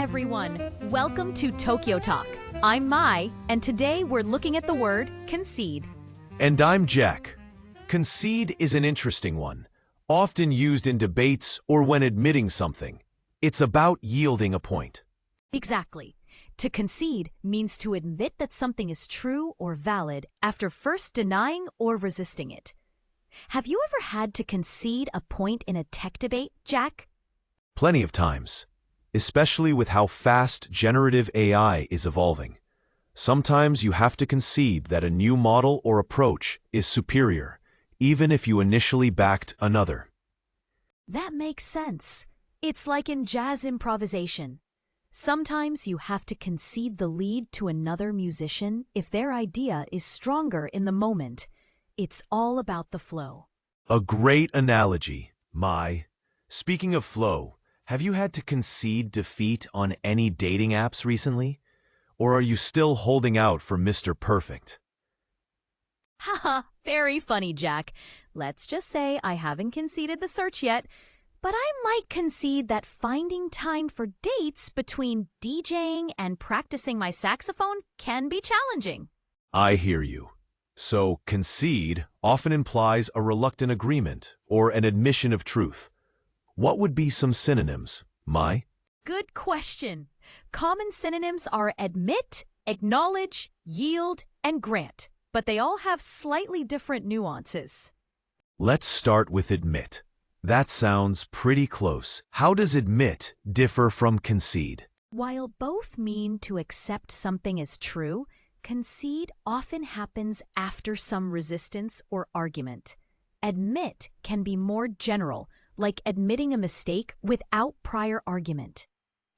everyone. Welcome to Tokyo Talk. I'm Mai, and today we're looking at the word concede. And I'm Jack. Concede is an interesting one, often used in debates or when admitting something. It's about yielding a point. Exactly. To concede means to admit that something is true or valid after first denying or resisting it. Have you ever had to concede a point in a tech debate, Jack? Plenty of times, especially with how fast generative AI is evolving. Sometimes you have to concede that a new model or approach is superior, even if you initially backed another. That makes sense. It's like in jazz improvisation. Sometimes you have to concede the lead to another musician if their idea is stronger in the moment. It's all about the flow. A great analogy, Mai. Speaking of flow, have you had to concede defeat on any dating apps recently? Or are you still holding out for Mr. Perfect? Haha, very funny, Jack. Let's just say I haven't conceded the search yet, but I might concede that finding time for dates between DJing and practicing my saxophone can be challenging. I hear you. So, concede often implies a reluctant agreement or an admission of truth. What would be some synonyms, Mai? Good question. Common synonyms are admit, acknowledge, yield, and grant, but they all have slightly different nuances. Let's start with admit. That sounds pretty close. How does admit differ from concede? While both mean to accept something as true, concede often happens after some resistance or argument. Admit can be more general, like admitting a mistake without prior argument.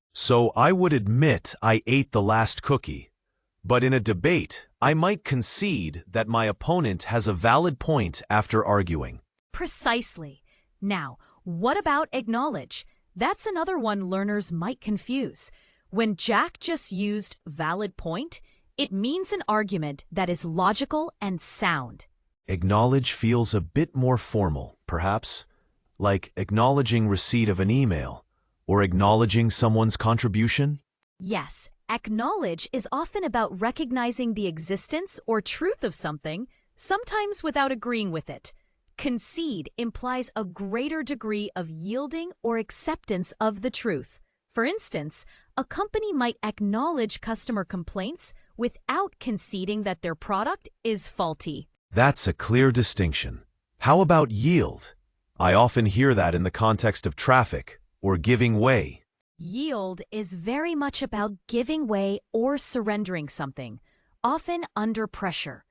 So I would admit I ate the last cookie, but in a debate, I might concede that my opponent has a valid point after arguing. Precisely. Now, what about acknowledge? That's another one learners might confuse. When Jack just used valid point, it means an argument that is logical and sound. Acknowledge feels a bit more formal, perhaps, like acknowledging receipt of an email or acknowledging someone's contribution? Yes, acknowledge is often about recognizing the existence or truth of something, sometimes without agreeing with it. Concede implies a greater degree of yielding or acceptance of the truth. For instance, a company might acknowledge customer complaints without conceding that their product is faulty. That's a clear distinction. How about yield? I often hear that in the context of traffic or giving way. Yield is very much about giving way or surrendering something, often under pressure.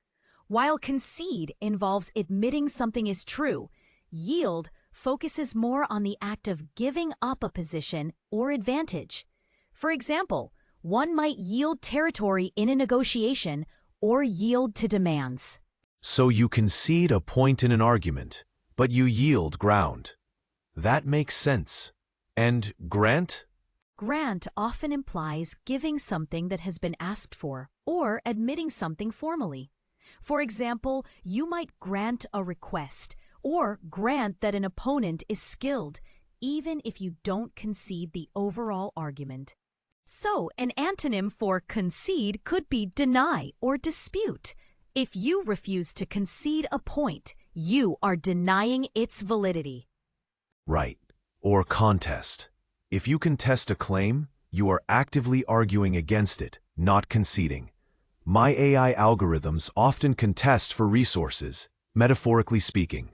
While concede involves admitting something is true, yield focuses more on the act of giving up a position or advantage. For example, one might yield territory in a negotiation or yield to demands. So you concede a point in an argument, but you yield ground. That makes sense. And grant? Grant often implies giving something that has been asked for or admitting something formally. For example, you might grant a request or grant that an opponent is skilled, even if you don't concede the overall argument. So, an antonym for concede could be deny or dispute. If you refuse to concede a point, you are denying its validity. Right. Or contest. If you contest a claim, you are actively arguing against it, not conceding. My AI algorithms often contest for resources, metaphorically speaking.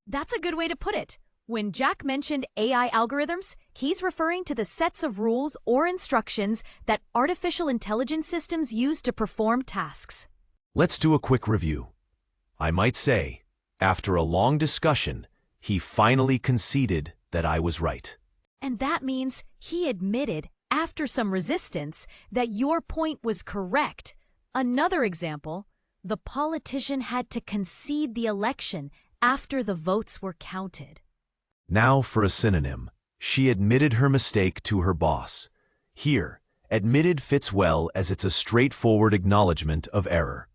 That's a good way to put it. When Jack mentioned AI algorithms, he's referring to the sets of rules or instructions that artificial intelligence systems use to perform tasks. Let's do a quick review. I might say, after a long discussion, he finally conceded that I was right. And that means he admitted, after some resistance, that your point was correct. Another example, the politician had to concede the election after the votes were counted. Now for a synonym. She admitted her mistake to her boss. Here, admitted fits well as it's a straightforward acknowledgement of error.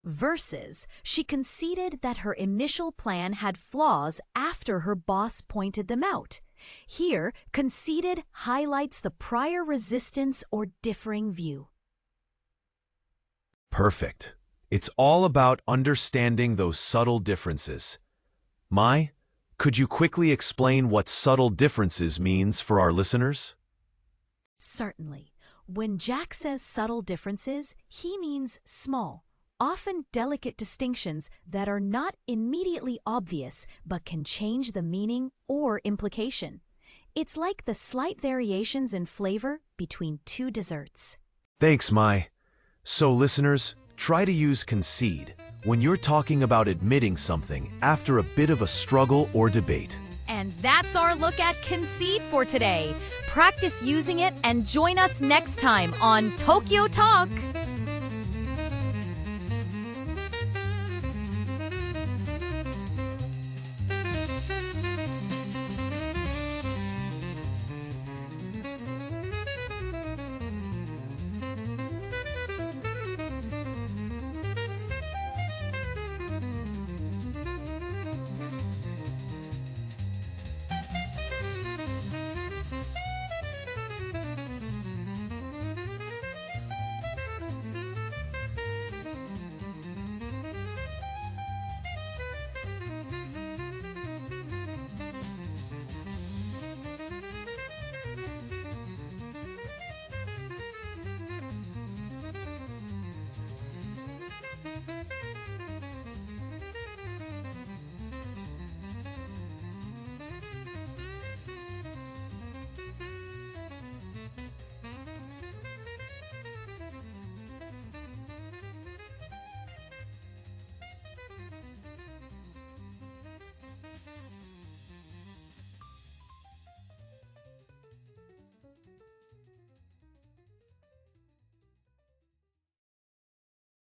Versus, she conceded that her initial plan had flaws after her boss pointed them out. Here, conceded highlights the prior resistance or differing view. Perfect. It's all about understanding those subtle differences. Mai, could you quickly explain what subtle differences means for our listeners? Certainly. When Jack says subtle differences, he means small, often delicate distinctions that are not immediately obvious but can change the meaning or implication. It's like the slight variations in flavor between two desserts. Thanks, Mai. So, listeners, try to use concede when you're talking about admitting something after a bit of a struggle or debate. And that's our look at Concede for today. Practice using it and join us next time on Tokyo Talk.